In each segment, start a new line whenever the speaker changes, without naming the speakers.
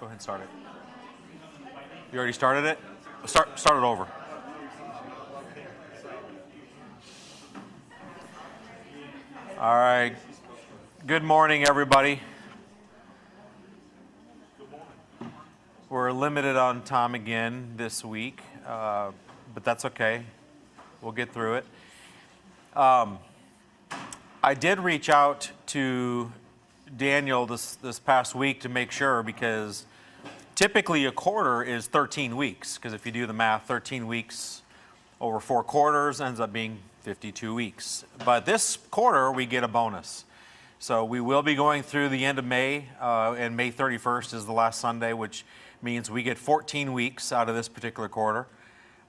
Go ahead and start it. You already started it? Start it over. All right. Good morning, everybody. We're limited on time again this week, but that's okay. We'll get through it. I did reach out to Daniel this past week to make sure, because typically a quarter is 13 weeks, because if you do the math, 13 weeks over 4 quarters ends up being 52 weeks. But this quarter, we get a bonus. So we will be going through the end of May, and May 31st is the last Sunday, which means we get 14 weeks out of this particular quarter.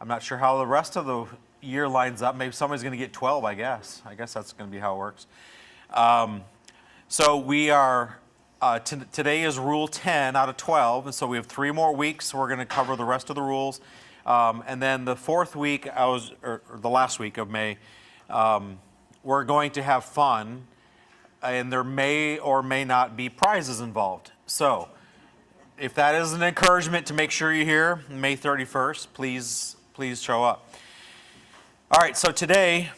I'm not sure how the rest of the year lines up. Maybe somebody's going to get 12, I guess. I guess that's going to be how it works. So we are, today is Rule 10 out of 12, and so we have 3 more weeks. We're going to cover the rest of the rules. And then the 4th week, or the last week of May, we're going to have fun, and there may or may not be prizes involved. So if that is an encouragement to make sure you're here, May 31st, please show up. All right, so today,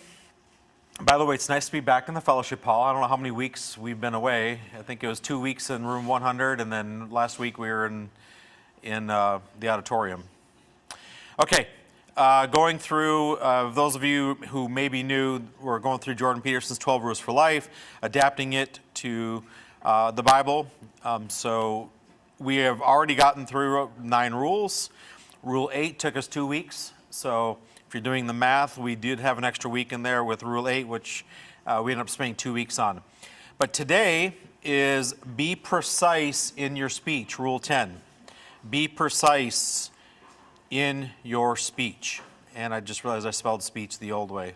by the way, it's nice to be back in the fellowship hall. I don't know how many weeks we've been away. I think it was 2 weeks in room 100, and then last week we were in the auditorium. Okay, going through, those of you who may be new, we're going through Jordan Peterson's 12 Rules for Life, adapting it to the Bible. So we have already gotten through 9 rules. Rule 8 took us 2 weeks. So if you're doing the math, we did have an extra week in there with Rule 8, which we ended up spending 2 weeks on. But today is be precise in your speech, Rule 10. Be precise in your speech. And I just realized I spelled speech the old way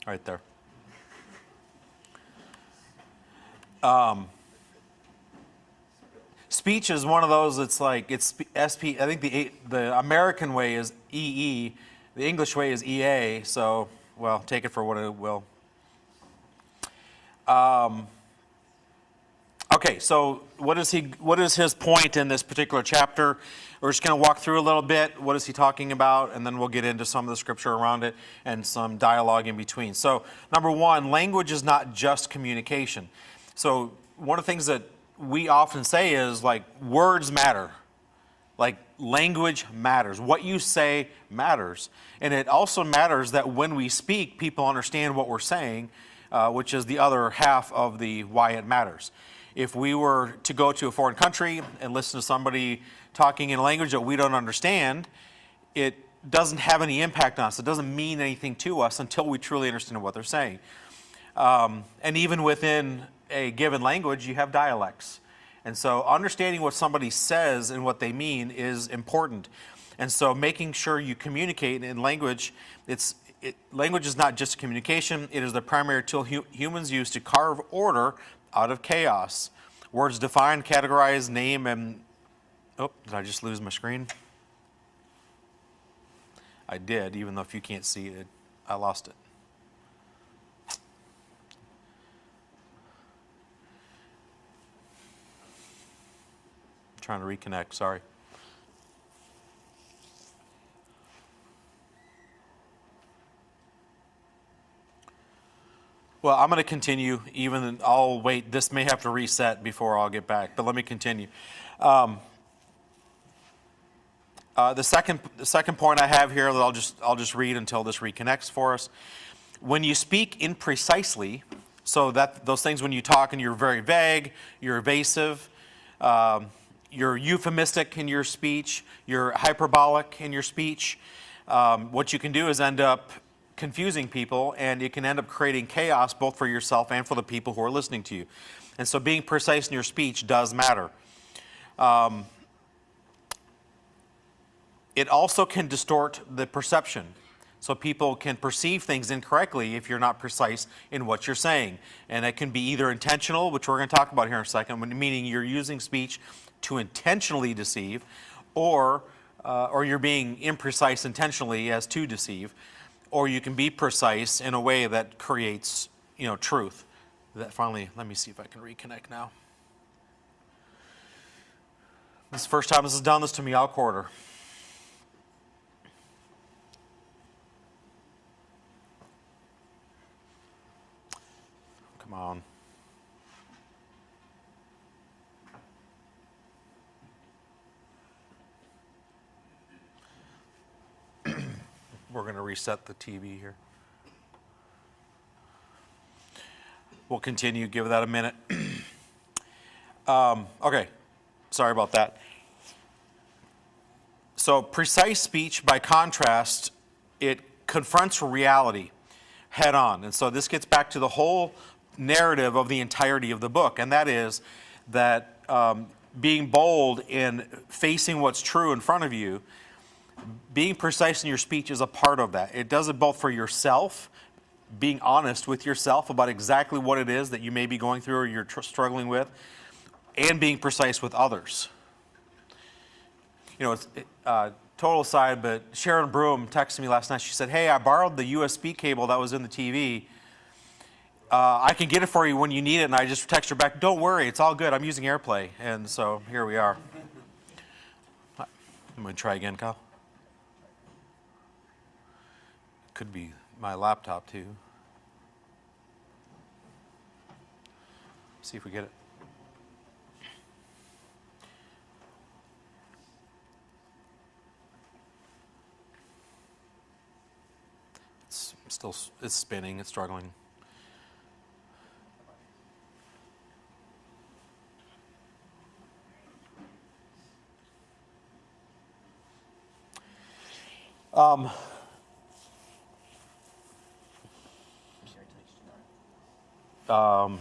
right there. Speech is one of those, it's like, it's SP, I think the American way is EE, the English way is EA, so, well, take it for what it will. Okay, so what is his point in this particular chapter? We're just going to walk through a little bit. What is he talking about? And then we'll get into some of the scripture around it and some dialogue in between. So, number 1, language is not just communication. So, one of the things that we often say is, like, words matter. Like, language matters. What you say matters. And it also matters that when we speak, people understand what we're saying, which is the other half of the why it matters. If we were to go to a foreign country and listen to somebody talking in a language that we don't understand, it doesn't have any impact on us. It doesn't mean anything to us until we truly understand what they're saying. And even within a given language, you have dialects. And so understanding what somebody says and what they mean is important. And so making sure you communicate in language, language is not just communication, it is the primary tool humans use to carve order out of chaos. Words define, categorize, name, and... Oh, did I just lose my screen? I did, even though if you can't see it, I lost it. Trying to reconnect, sorry. Well, I'm going to continue, even I'll wait. This may have to reset before I'll get back, but let me continue. The second point I have here that I'll just read until this reconnects for us. When you speak imprecisely, so that those things when you talk and you're very vague, you're evasive, you're euphemistic in your speech, you're hyperbolic in your speech, what you can do is end up confusing people, and it can end up creating chaos both for yourself and for the people who are listening to you. And so being precise in your speech does matter. It also can distort the perception. So people can perceive things incorrectly if you're not precise in what you're saying. And it can be either intentional, which we're going to talk about here in a second, meaning you're using speech to intentionally deceive, or you're being imprecise intentionally as to deceive, or you can be precise in a way that creates, truth. That finally, let me see if I can reconnect now. This is the first time this has done this to me all quarter. Come on. We're going to reset the TV here. We'll continue, give that a minute. Okay, sorry about that. So precise speech, by contrast, it confronts reality head on. And so this gets back to the whole narrative of the entirety of the book, and that is that being bold in facing what's true in front of you, being precise in your speech is a part of that. It does it both for yourself, being honest with yourself about exactly what it is that you may be going through or you're struggling with, and being precise with others. You know, it's total aside, but Sharon Broom texted me last night. She said, hey, I borrowed the USB cable that was in the TV. I can get it for you when you need it. And I just text her back, don't worry, it's all good. I'm using AirPlay. And so here we are. I'm going to try again, Kyle. Could be my laptop too. See if we get it. It's spinning, it's struggling.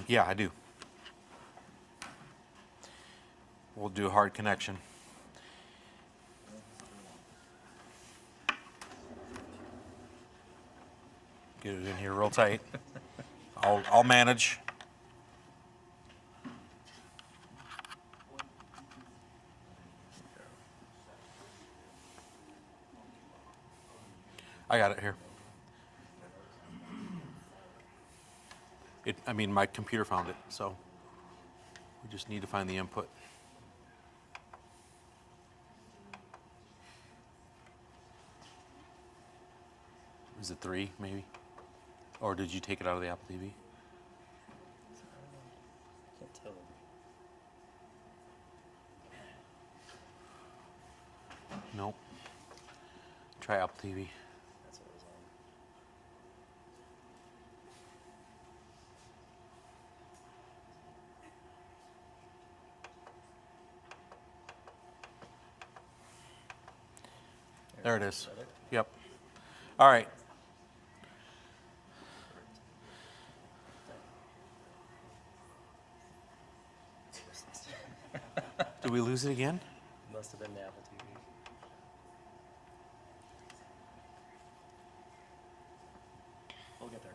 Yeah, I do. We'll do a hard connection. Get it in here real tight. I'll manage. I got it here. I mean, my computer found it, so we just need to find the input. Is it 3, maybe? Or did you take it out of the Apple TV?
Can't tell.
Nope. Try Apple TV.
That's what it was on.
There it is. Yep. All right. Did we lose it again?
Must have been the Apple TV. We'll get there.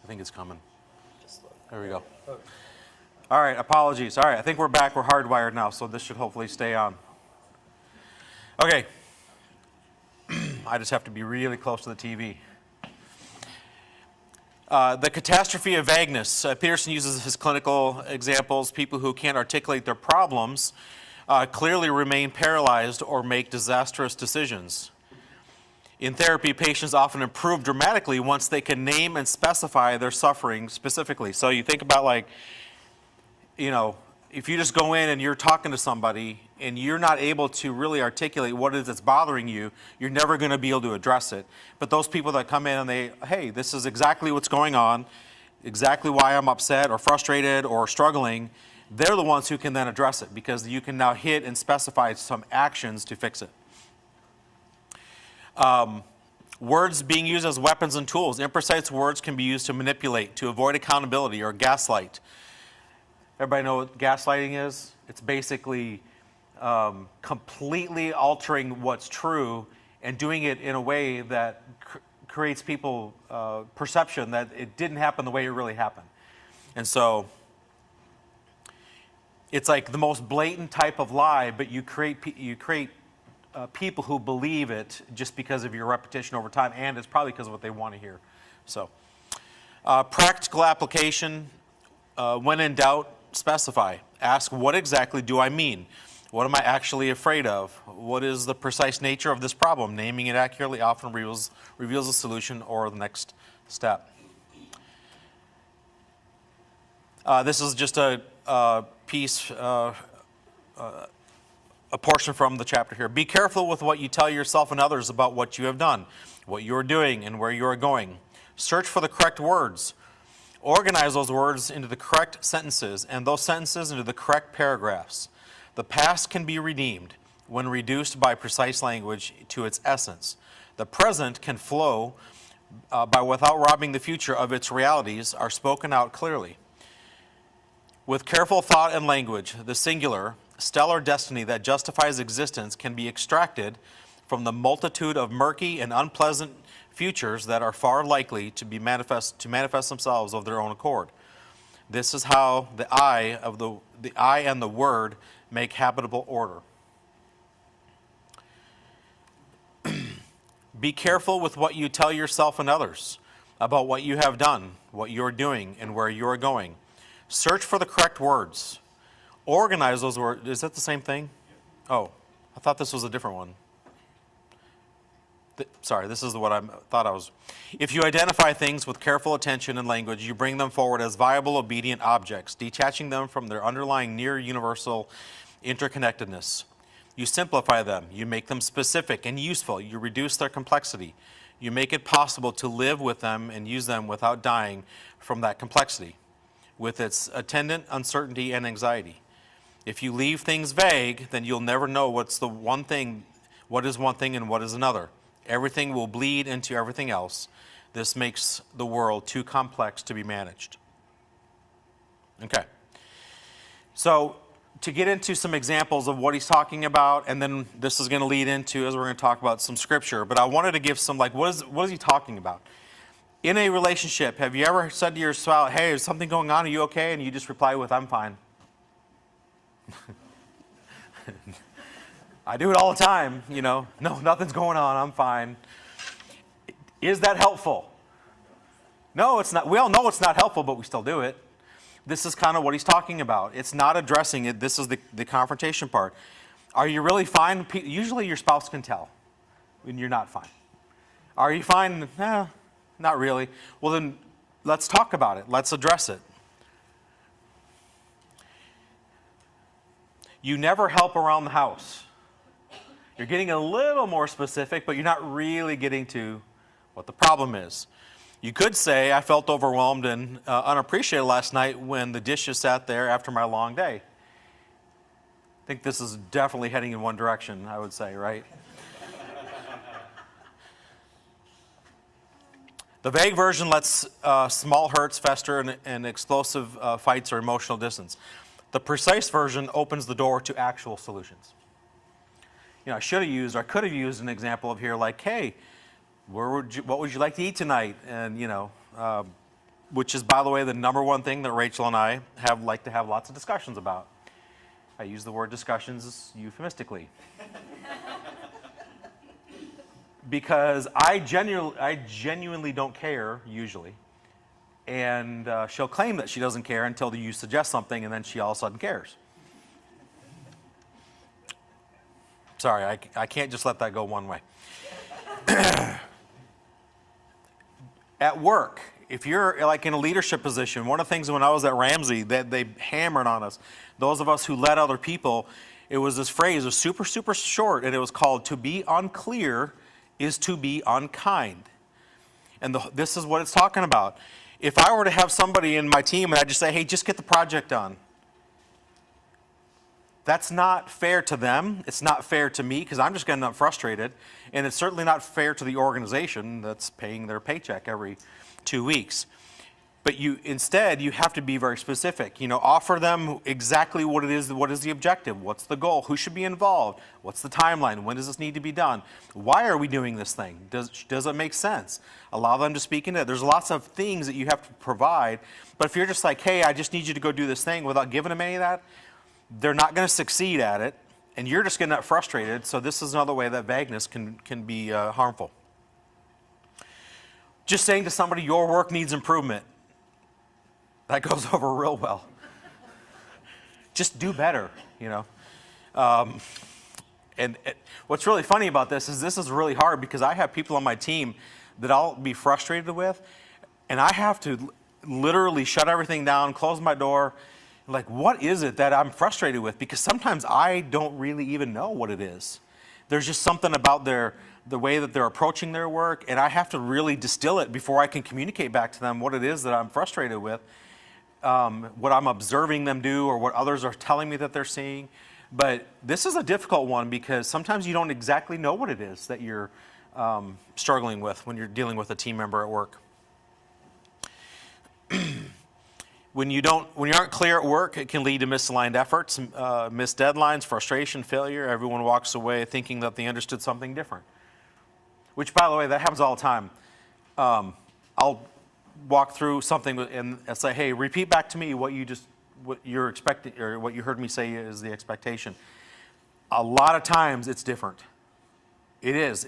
I think it's coming.
Just slow.
There we go.
Oh,
All right, apologies. All right, I think we're back. We're hardwired now, so this should hopefully stay on. Okay. I just have to be really close to the TV. The catastrophe of vagueness. Peterson uses his clinical examples. People who can't articulate their problems clearly remain paralyzed or make disastrous decisions. In therapy, patients often improve dramatically once they can name and specify their suffering specifically. So you think about, like, you know, if you just go in and you're talking to somebody and you're not able to really articulate what it is that's bothering you, you're never going to be able to address it. But those people that come in and they, hey, this is exactly what's going on, exactly why I'm upset or frustrated or struggling, they're the ones who can then address it, because you can now hit and specify some actions to fix it. Words being used as weapons and tools. Imprecise words can be used to manipulate, to avoid accountability, or gaslight. Everybody know what gaslighting is? It's basically completely altering what's true and doing it in a way that creates people perception that it didn't happen the way it really happened. And so it's like the most blatant type of lie, but you create people who believe it just because of your repetition over time, and it's probably because of what they want to hear. So practical application. When in doubt, specify. Ask, what exactly do I mean? What am I actually afraid of? What is the precise nature of this problem? Naming it accurately often reveals the solution or the next step. This is just a piece, a portion from the chapter here. Be careful with what you tell yourself and others about what you have done, what you are doing, and where you are going. Search for the correct words. Organize those words into the correct sentences, and those sentences into the correct paragraphs. The past can be redeemed when reduced by precise language to its essence. The present can flow by without robbing the future of its realities are spoken out clearly. With careful thought and language, the singular, stellar destiny that justifies existence can be extracted from the multitude of murky and unpleasant futures that are far likely to manifest themselves of their own accord. This is how the I and the Word make habitable order. Be careful with what you tell yourself and others about what you have done, what you are doing, and where you are going. Search for the correct words. Organize those words. Is that the same thing? Oh, I thought this was a different one. Sorry, this is what I thought I was. If you identify things with careful attention and language, you bring them forward as viable, obedient objects, detaching them from their underlying near universal interconnectedness. You simplify them. You make them specific and useful. You reduce their complexity. You make it possible to live with them and use them without dying from that complexity, with its attendant uncertainty and anxiety. If you leave things vague, then you'll never know what is one thing and what is another. Everything will bleed into everything else. This makes the world too complex to be managed. Okay. So to get into some examples of what he's talking about, and then this is going to lead into, as we're going to talk about, some scripture, but I wanted to give some, what is he talking about? In a relationship, have you ever said to your spouse, hey, is something going on? Are you okay? And you just reply with, I'm fine. I do it all the time, No, nothing's going on. I'm fine. Is that helpful? No, it's not. We all know it's not helpful, but we still do it. This is kind of what he's talking about. It's not addressing it. This is the confrontation part. Are you really fine? Usually your spouse can tell when you're not fine. Are you fine? Not really. Well, then let's talk about it. Let's address it. You never help around the house. You're getting a little more specific, but you're not really getting to what the problem is. You could say, I felt overwhelmed and unappreciated last night when the dishes sat there after my long day. I think this is definitely heading in one direction, I would say, right? The vague version lets small hurts fester and explosive fights or emotional distance. The precise version opens the door to actual solutions. I should have used, or I could have used an example of here like, hey, what would you like to eat tonight? And, which is, by the way, the number one thing that Rachel and I like to have lots of discussions about. I use the word discussions euphemistically. Because I genuinely don't care, usually. And she'll claim that she doesn't care until you suggest something, and then she all of a sudden cares. Sorry, I can't just let that go one way. At work, if you're like in a leadership position, one of the things when I was at Ramsey that they hammered on us, those of us who led other people, it was this phrase, it was super, super short, and it was called, to be unclear is to be unkind. And this is what it's talking about. If I were to have somebody in my team and I just say, hey, just get the project done. That's not fair to them. It's not fair to me because I'm just going to get frustrated. And it's certainly not fair to the organization that's paying their paycheck every 2 weeks. But instead, you have to be very specific. Offer them exactly what it is. What is the objective? What's the goal? Who should be involved? What's the timeline? When does this need to be done? Why are we doing this thing? Does it make sense? Allow them to speak into it. There's lots of things that you have to provide. But if you're just like, hey, I just need you to go do this thing without giving them any of that, they're not going to succeed at it, and you're just going to get frustrated. So this is another way that vagueness can be harmful. Just saying to somebody, your work needs improvement. That goes over real well. Just do better, And what's really funny about this is really hard because I have people on my team that I'll be frustrated with, and I have to literally shut everything down, close my door. Like, what is it that I'm frustrated with? Because sometimes I don't really even know what it is. There's just something about the way that they're approaching their work, and I have to really distill it before I can communicate back to them what it is that I'm frustrated with, what I'm observing them do, or what others are telling me that they're seeing. But this is a difficult one because sometimes you don't exactly know what it is that you're struggling with when you're dealing with a team member at work. When you aren't clear at work, it can lead to misaligned efforts, missed deadlines, frustration, failure. Everyone walks away thinking that they understood something different. Which, by the way, that happens all the time. I'll walk through something and say, "Hey, repeat back to me what you're expecting, or what you heard me say is the expectation." A lot of times, it's different. It is,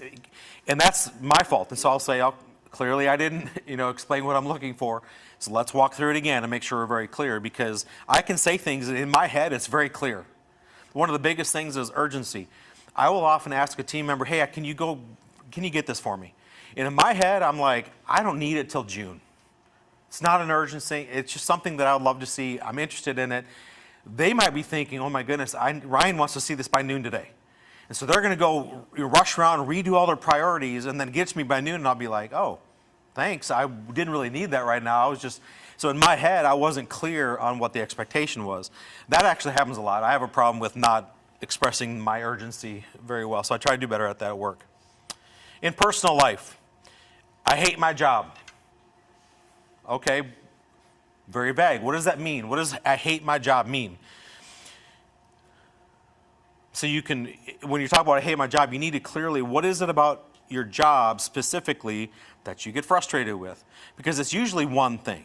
and that's my fault. And so I'll say, clearly, I didn't, explain what I'm looking for. So let's walk through it again and make sure we're very clear, because I can say things and in my head, it's very clear. One of the biggest things is urgency. I will often ask a team member, "Hey, can you get this for me?" And in my head, I'm like, I don't need it till June. It's not an urgency. It's just something that I would love to see. I'm interested in it. They might be thinking, "Oh my goodness, Ryan wants to see this by noon today." And so they're going to go rush around and redo all their priorities, and then it gets me by noon, and I'll be like, "Oh, thanks. I didn't really need that right now." So in my head, I wasn't clear on what the expectation was. That actually happens a lot. I have a problem with not expressing my urgency very well, so I try to do better at that at work. In personal life, I hate my job. Okay, very vague. What does that mean? What does "I hate my job" mean? So when you talk about "I hate my job," you need to clearly, what is it about your job specifically that you get frustrated with? Because it's usually one thing,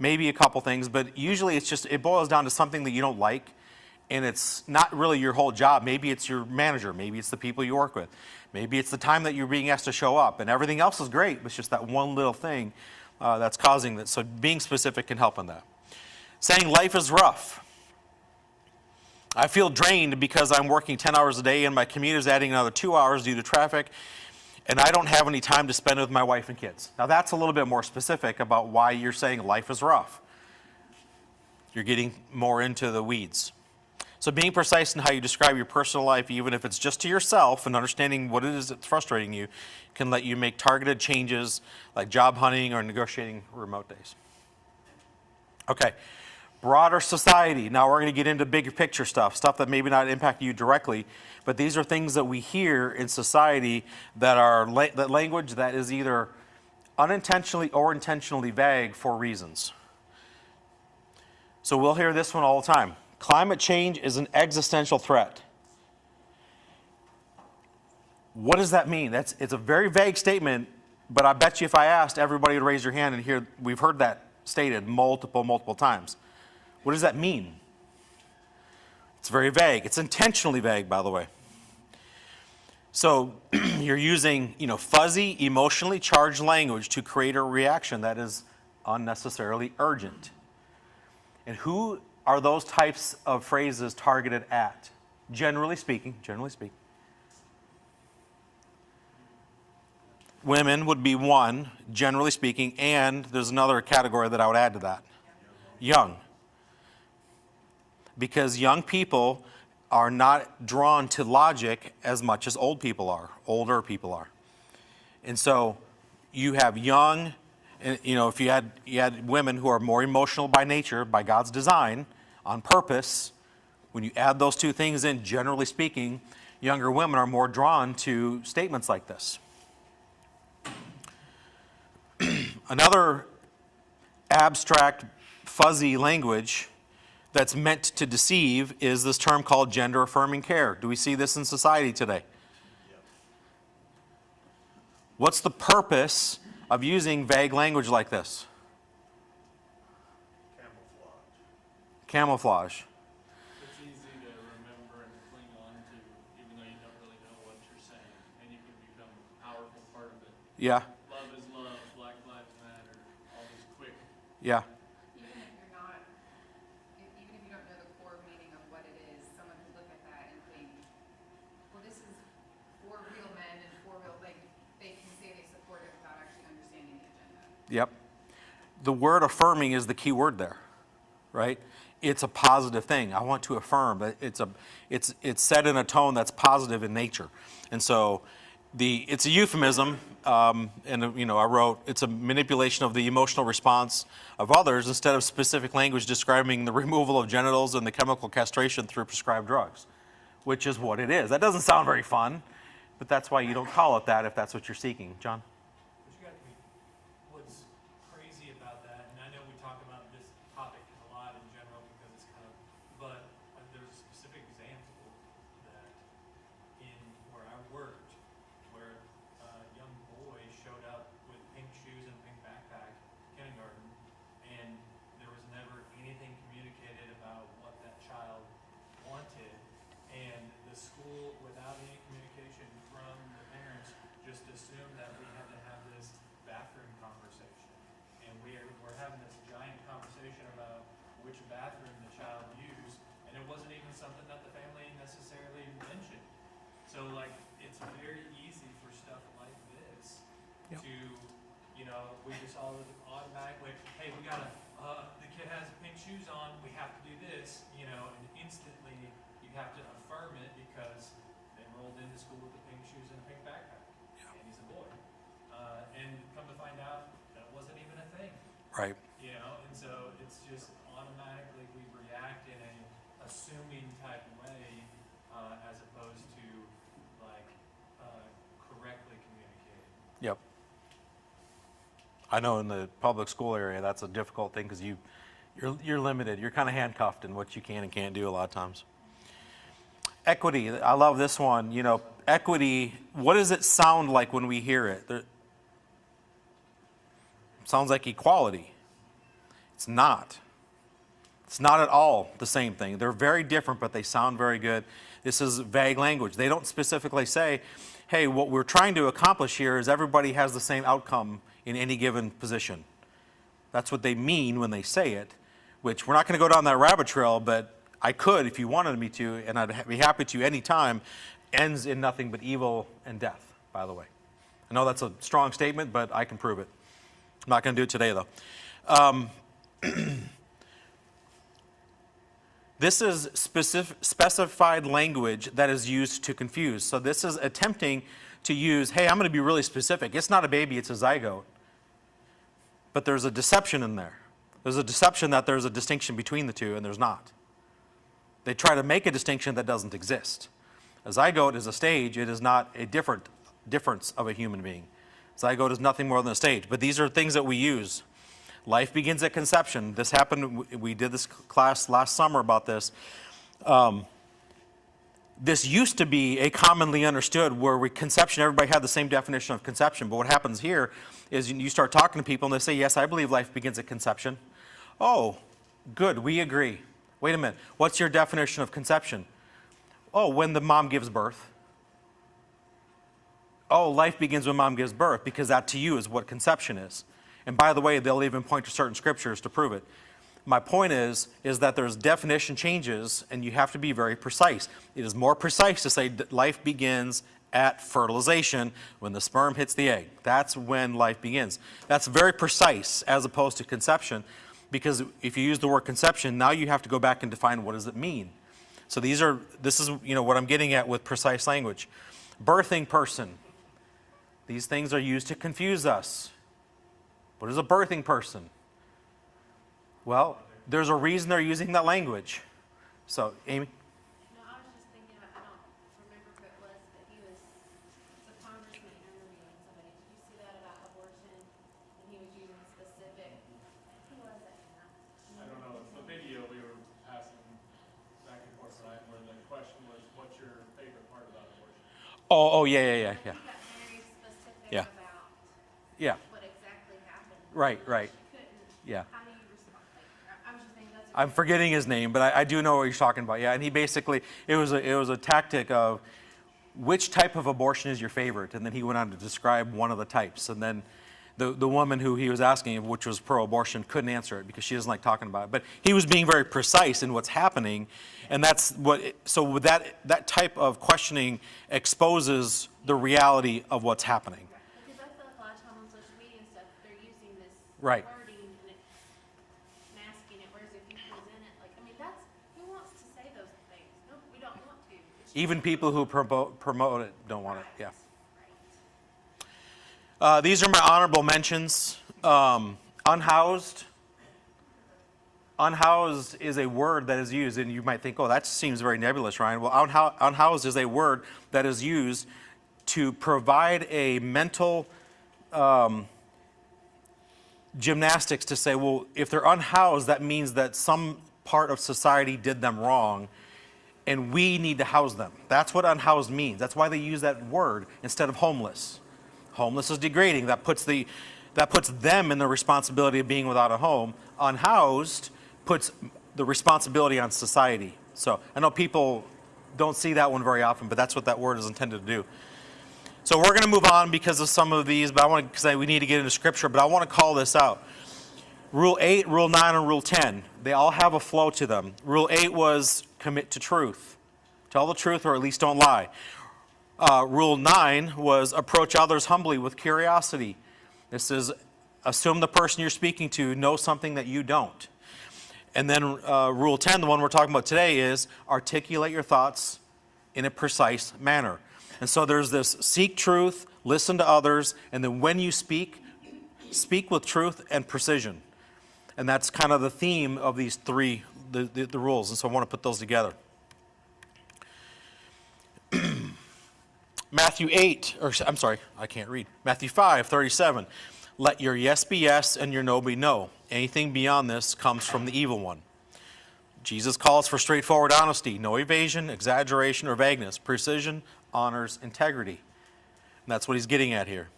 maybe a couple things, but usually it boils down to something that you don't like, and it's not really your whole job. Maybe it's your manager, maybe it's the people you work with, maybe it's the time that you're being asked to show up, and everything else is great, but it's just that one little thing that's causing that. So being specific can help in that. Saying life is rough. I feel drained because I'm working 10 hours a day and my commute is adding another 2 hours due to traffic, and I don't have any time to spend with my wife and kids. Now that's a little bit more specific about why you're saying life is rough. You're getting more into the weeds. So being precise in how you describe your personal life, even if it's just to yourself, and understanding what it is that's frustrating you, can let you make targeted changes like job hunting or negotiating remote days. Okay, broader society. Now we're going to get into bigger picture stuff that maybe not impact you directly, but these are things that we hear in society that are that language that is either unintentionally or intentionally vague for reasons. So we'll hear this one all the time. Climate change is an existential threat. What does that mean? It's a very vague statement, but I bet you if I asked, everybody would raise their hand and hear, we've heard that stated multiple times. What does that mean? It's very vague. It's intentionally vague, by the way. So you're using, fuzzy, emotionally charged language to create a reaction that is unnecessarily urgent. And who are those types of phrases targeted at? Generally speaking. Women would be one, generally speaking, and there's another category that I would add to that. Young. Because young people are not drawn to logic as much as older people are. And so you have young, and if you had women who are more emotional by nature, by God's design, on purpose, when you add those two things in, generally speaking, younger women are more drawn to statements like this. Another abstract, fuzzy language that's meant to deceive is this term called gender-affirming care. Do we see this in society today? What's the purpose of using vague language like this? Camouflage.
It's easy to remember and cling on to, even though you don't really know what you're saying, and you can become a powerful part of it.
Yeah.
Love is love, Black Lives Matter, all these quick
Yeah. Yep. The word affirming is the key word there, right? It's a positive thing. I want to affirm that it's said in a tone that's positive in nature. And so it's a euphemism, and I wrote, it's a manipulation of the emotional response of others instead of specific language describing the removal of genitals and the chemical castration through prescribed drugs, which is what it is. That doesn't sound very fun, but that's why you don't call it that if that's what you're seeking. John?
But you got to be, what's crazy about that, and I know we talk about this topic a lot in general because it's kind of, but there's a specific example that in where I worked, where a young boy showed up with pink shoes and a pink backpack, kindergarten, and there was never anything communicated about what that child wanted, and the school, without any communication from the parents, just assumed that we had to have this bathroom conversation. And we're having this giant conversation about which bathroom the child used, and it wasn't even something that the family necessarily mentioned. So like, it's very easy for stuff like this
Yep.
to, we just all automatically, hey, we gotta, the kid has pink shoes on, we have to do this, and instantly you have to affirm it because they rolled into school with the pink shoes and a pink backpack, and he's a boy. And come to find out, that wasn't even a thing,
Right.
and so it's just automatically we react in a assuming type way, as opposed to like, correctly communicating.
Yep. I know in the public school area that's a difficult thing because you're limited. You're kind of handcuffed in what you can and can't do a lot of times. Equity. I love this one. Equity. What does it sound like when we hear it? It sounds like equality. It's not. It's not at all the same thing. They're very different, but they sound very good. This is vague language. They don't specifically say, hey, what we're trying to accomplish here is everybody has the same outcome in any given position. That's what they mean when they say it, which we're not going to go down that rabbit trail, but I could if you wanted me to, and I'd be happy to any time. Ends in nothing but evil and death, by the way. I know that's a strong statement, but I can prove it. I'm not going to do it today, though. This is specified language that is used to confuse. So this is attempting to use, hey, I'm going to be really specific. It's not a baby, it's a zygote. But there's a deception in there. There's a deception that there's a distinction between the two, and there's not. They try to make a distinction that doesn't exist. A zygote is a stage. It is not a difference of a human being. Zygote is nothing more than a stage. But these are things that we use. Life begins at conception. This happened, we did this class last summer about this. This used to be a commonly understood where conception, everybody had the same definition of conception. But what happens here is you start talking to people and they say, yes, I believe life begins at conception. Oh, good, we agree. Wait a minute, what's your definition of conception? Oh, when the mom gives birth. Oh, life begins when mom gives birth because that to you is what conception is. And by the way, they'll even point to certain scriptures to prove it. My point is that there's definition changes and you have to be very precise. It is more precise to say that life begins at fertilization when the sperm hits the egg. That's when life begins. That's very precise as opposed to conception, because if you use the word conception, now you have to go back and define what does it mean. So this is what I'm getting at with precise language. Birthing person. These things are used to confuse us. What is a birthing person? Well, there's a reason they're using that language. So, Amy?
No, I was just thinking about, I don't remember who it was, but he was the congressman interviewing somebody. Did you see that about abortion? And he was using specific, who was it?
I don't know, it's the video we were passing back and forth tonight where the question was, what's your favorite part about abortion?
Oh, yeah.
He got very specific
Yeah.
about
Yeah,
what exactly happened.
right.
She couldn't,
Yeah.
how do you respond? Like, I was just thinking that's.
I'm forgetting his name, but I do know what you're talking about. Yeah, and he basically, it was a tactic of which type of abortion is your favorite, and then he went on to describe one of the types, and then the woman who he was asking, which was pro-abortion, couldn't answer it because she doesn't like talking about it. But he was being very precise in what's happening, and that's so that type of questioning exposes the reality of what's happening.
Because I feel like a lot of times on social media and stuff, they're using this
Right.
wording and it's masking it, whereas if you present it, like, I mean, that's, who wants to say those things? No, we don't want to. It's just-
Even people who promote it don't want it, yeah.
Right.
These are my honorable mentions. Unhoused. Unhoused is a word that is used, and you might think, oh, that seems very nebulous, Ryan. Well, unhoused is a word that is used to provide a mental gymnastics to say, well, if they're unhoused, that means that some part of society did them wrong, and we need to house them. That's what unhoused means. That's why they use that word instead of homeless. Homeless is degrading. That puts them in the responsibility of being without a home. Unhoused puts the responsibility on society. So I know people don't see that one very often, but that's what that word is intended to do. So we're going to move on because of some of these, but because we need to get into Scripture, but I want to call this out. Rule 8, Rule 9, and Rule 10, they all have a flow to them. Rule 8 was commit to truth. Tell the truth or at least don't lie. Rule 9 was approach others humbly with curiosity. This is assume the person you're speaking to knows something that you don't. And then Rule 10, the one we're talking about today, is articulate your thoughts in a precise manner. And so there's this seek truth, listen to others, and then when you speak, speak with truth and precision. And that's kind of the theme of these three, the rules. And so I want to put those together. Matthew 5:37. Let your yes be yes and your no be no. Anything beyond this comes from the evil one. Jesus calls for straightforward honesty, no evasion, exaggeration, or vagueness. Precision honors integrity. And that's what he's getting at here.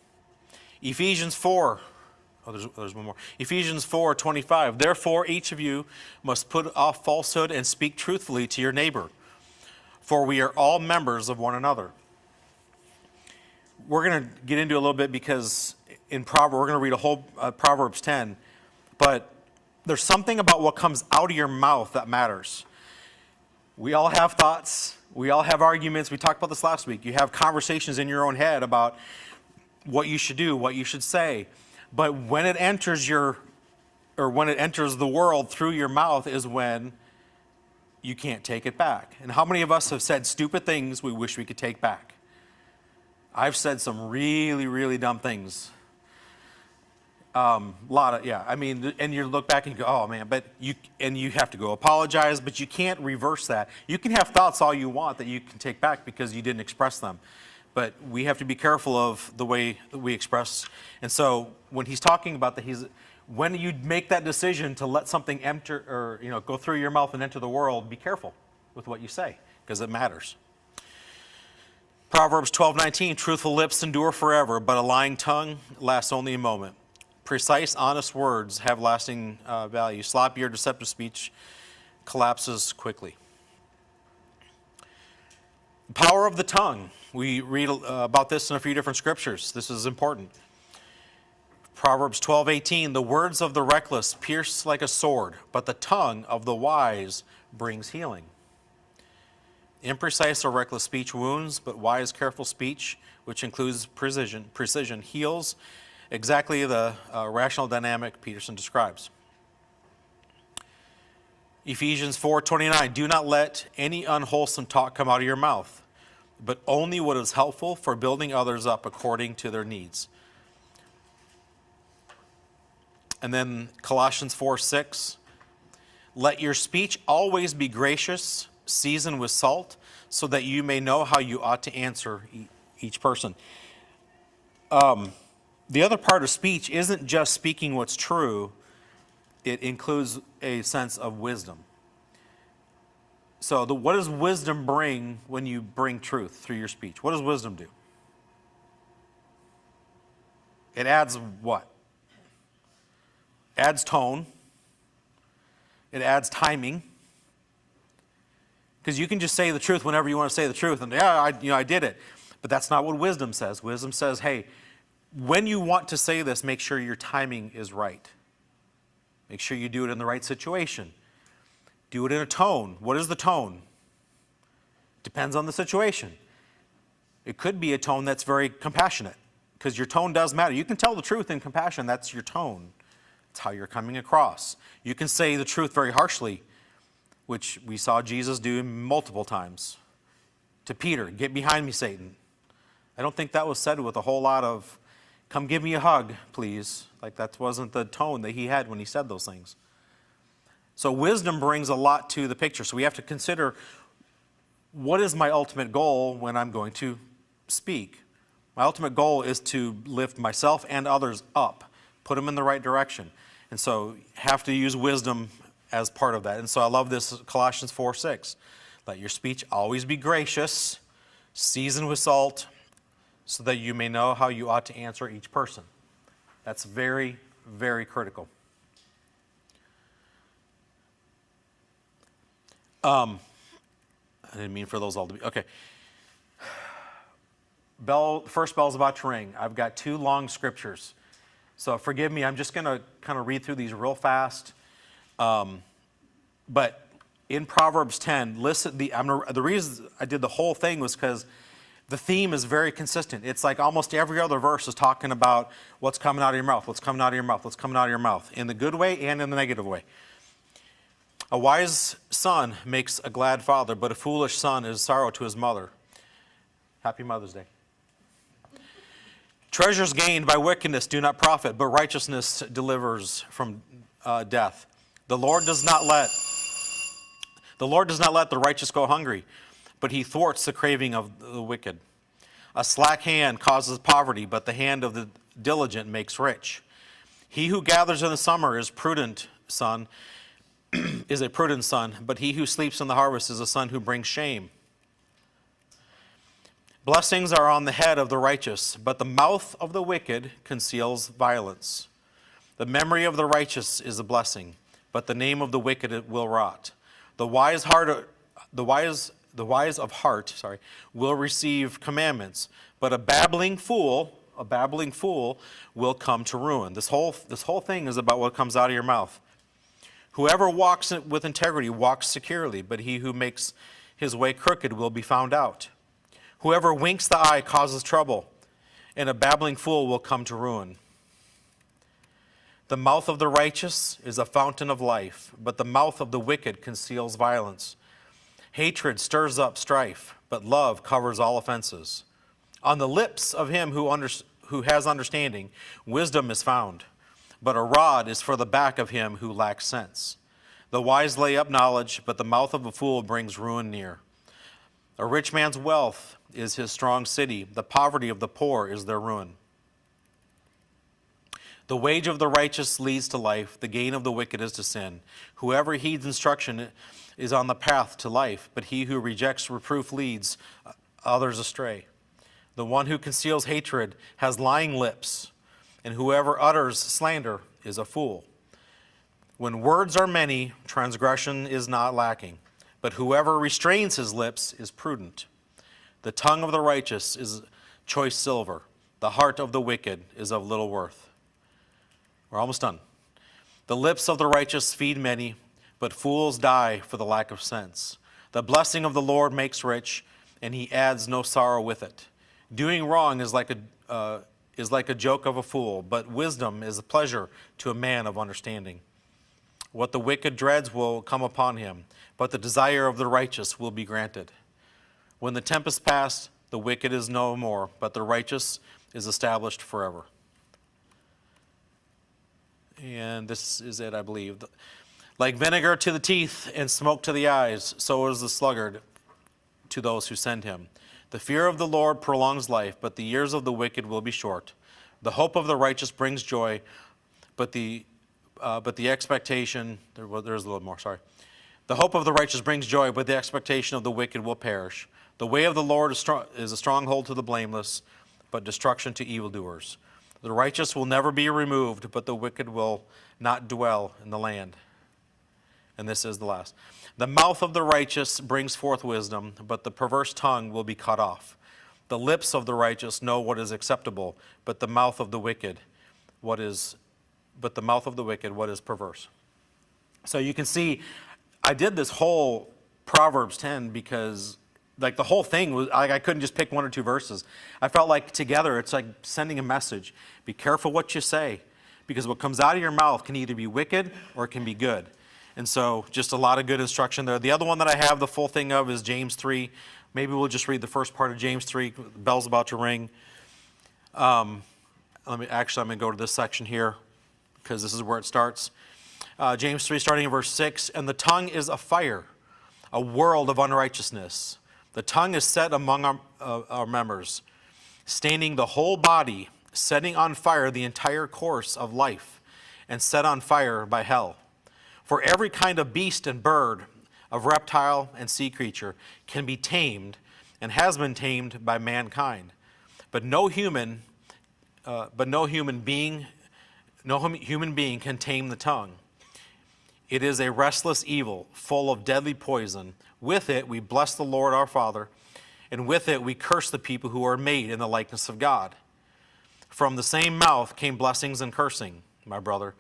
Ephesians 4. There's one more. Ephesians 4:25. Therefore, each of you must put off falsehood and speak truthfully to your neighbor, for we are all members of one another. We're going to get into a little bit because in Proverbs, we're going to read a whole Proverbs 10, but there's something about what comes out of your mouth that matters. We all have thoughts. We all have arguments. We talked about this last week. You have conversations in your own head about what you should do, what you should say. But when it enters the world through your mouth is when you can't take it back. And how many of us have said stupid things we wish we could take back? I've said some really, really dumb things. I mean, and you look back and you go, oh man, you have to go apologize, but you can't reverse that. You can have thoughts all you want that you can take back because you didn't express them. But we have to be careful of the way that we express. And so when he's talking about that, when you make that decision to let something enter or go through your mouth and enter the world, be careful with what you say because it matters. Proverbs 12:19, truthful lips endure forever, but a lying tongue lasts only a moment. Precise, honest words have lasting value. Sloppy or deceptive speech collapses quickly. The power of the tongue. We read about this in a few different scriptures. This is important. Proverbs 12:18, the words of the reckless pierce like a sword, but the tongue of the wise brings healing. Imprecise or reckless speech wounds, but wise, careful speech, which includes precision heals exactly the rational dynamic Peterson describes. Ephesians 4:29, do not let any unwholesome talk come out of your mouth, but only what is helpful for building others up according to their needs. And then Colossians 4:6, let your speech always be gracious, seasoned with salt, so that you may know how you ought to answer each person. The other part of speech isn't just speaking what's true, it includes a sense of wisdom. So what does wisdom bring when you bring truth through your speech? What does wisdom do? It adds what? Adds tone. It adds timing. Because you can just say the truth whenever you want to say the truth, and I did it. But that's not what wisdom says. Wisdom says, hey, when you want to say this, make sure your timing is right. Make sure you do it in the right situation. Do it in a tone. What is the tone? Depends on the situation. It could be a tone that's very compassionate, because your tone does matter. You can tell the truth in compassion, that's your tone. It's how you're coming across. You can say the truth very harshly, which we saw Jesus do multiple times. To Peter, "Get behind me, Satan." I don't think that was said with a whole lot of, "Come give me a hug, please." Like that wasn't the tone that he had when he said those things. So wisdom brings a lot to the picture. So we have to consider, what is my ultimate goal when I'm going to speak? My ultimate goal is to lift myself and others up, put them in the right direction. And so have to use wisdom as part of that. And so I love this Colossians 4:6. Let your speech always be gracious, seasoned with salt, so that you may know how you ought to answer each person. That's very, very critical. I didn't mean for those all to be, okay. First bell's about to ring. I've got 2 long scriptures. So forgive me, I'm just going to kind of read through these real fast. But in Proverbs 10, listen, the reason I did the whole thing was because the theme is very consistent. It's like almost every other verse is talking about what's coming out of your mouth, what's coming out of your mouth, what's coming out of your mouth, in the good way and in the negative way. A wise son makes a glad father, but a foolish son is sorrow to his mother. Happy Mother's Day. Treasures gained by wickedness do not profit, but righteousness delivers from death. The Lord does not let the righteous go hungry, but he thwarts the craving of the wicked. A slack hand causes poverty, but the hand of the diligent makes rich. He who gathers in the summer is a prudent son, but he who sleeps in the harvest is a son who brings shame. Blessings are on the head of the righteous, but the mouth of the wicked conceals violence. The memory of the righteous is a blessing, but the name of the wicked will rot. The wise of heart, will receive commandments, but a babbling fool will come to ruin. This whole thing is about what comes out of your mouth. Whoever walks with integrity walks securely, but he who makes his way crooked will be found out. Whoever winks the eye causes trouble, and a babbling fool will come to ruin. The mouth of the righteous is a fountain of life, but the mouth of the wicked conceals violence. Hatred stirs up strife, but love covers all offenses. On the lips of him who has understanding, wisdom is found, but a rod is for the back of him who lacks sense. The wise lay up knowledge, but the mouth of a fool brings ruin near. A rich man's wealth is his strong city. The poverty of the poor is their ruin. The wage of the righteous leads to life. The gain of the wicked is to sin. Whoever heeds instruction is on the path to life, but he who rejects reproof leads others astray. The one who conceals hatred has lying lips, and whoever utters slander is a fool. When words are many, transgression is not lacking, but whoever restrains his lips is prudent. The tongue of the righteous is choice silver. The heart of the wicked is of little worth. We're almost done. The lips of the righteous feed many, but fools die for the lack of sense. The blessing of the Lord makes rich, and he adds no sorrow with it. Doing wrong is like a joke of a fool, but wisdom is a pleasure to a man of understanding. What the wicked dreads will come upon him, but the desire of the righteous will be granted. When the tempest passed, the wicked is no more, but the righteous is established forever. And this is it, I believe. Like vinegar to the teeth and smoke to the eyes, so is the sluggard to those who send him. The fear of the Lord prolongs life, but the years of the wicked will be short. The hope of the righteous brings joy, but the expectation, there's a little more, sorry. The hope of the righteous brings joy, but the expectation of the wicked will perish. The way of the Lord is a stronghold to the blameless, but destruction to evildoers. The righteous will never be removed, but the wicked will not dwell in the land. And this is the last. The mouth of the righteous brings forth wisdom, but the perverse tongue will be cut off. The lips of the righteous know what is acceptable, but the mouth of the wicked what is perverse. So you can see, I did this whole Proverbs 10 because like the whole thing was, I couldn't just pick 1 or 2 verses. I felt like together it's like sending a message. Be careful what you say. because what comes out of your mouth can either be wicked or it can be good. And so just a lot of good instruction there. The other one that I have the full thing of is James 3. Maybe we'll just read the first part of James 3. The bell's about to ring. I'm going to go to this section here because this is where it starts. James 3, starting in verse 6. And the tongue is a fire, a world of unrighteousness. The tongue is set among our members, staining the whole body, setting on fire the entire course of life, and set on fire by hell. For every kind of beast and bird, of reptile and sea creature can be tamed and has been tamed by mankind. But no human being can tame the tongue. It is a restless evil, full of deadly poison. With it we bless the Lord our Father, and with it we curse the people who are made in the likeness of God. From the same mouth came blessings and cursing, my brother.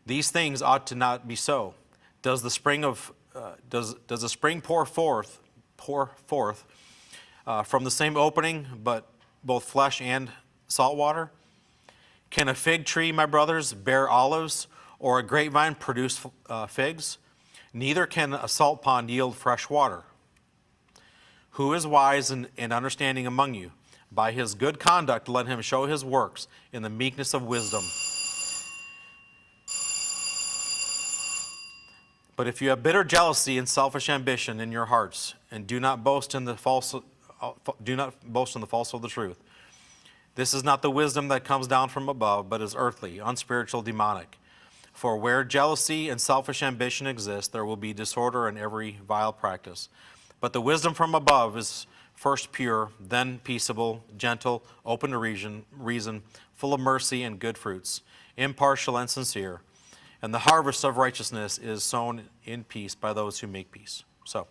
These things ought to not be so. Does the spring pour forth from the same opening, but both flesh and salt water? Can a fig tree, my brothers, bear olives, or a grapevine produce figs? Neither can a salt pond yield fresh water. Who is wise and understanding among you? By his good conduct let him show his works in the meekness of wisdom. But if you have bitter jealousy and selfish ambition in your hearts, and do not boast in the falsehood of the truth, this is not the wisdom that comes down from above, but is earthly, unspiritual, demonic. For where jealousy and selfish ambition exist, there will be disorder and every vile practice. But the wisdom from above is first pure, then peaceable, gentle, open to reason, full of mercy and good fruits, impartial and sincere. And the harvest of righteousness is sown in peace by those who make peace. So,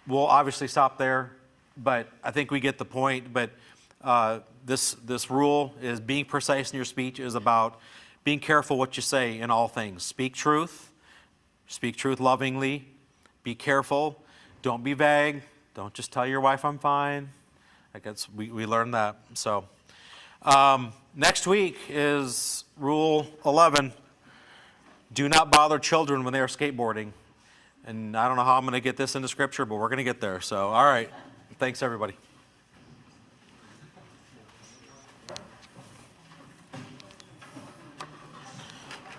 we'll obviously stop there, but I think we get the point. But this rule is being precise in your speech is about being careful what you say in all things. Speak truth lovingly. Be careful. Don't be vague. Don't just tell your wife I'm fine. I guess we learned that. So. Next week is Rule 11. Do not bother children when they are skateboarding. And I don't know how I'm going to get this into Scripture, but we're going to get there. So, all right. Thanks, everybody.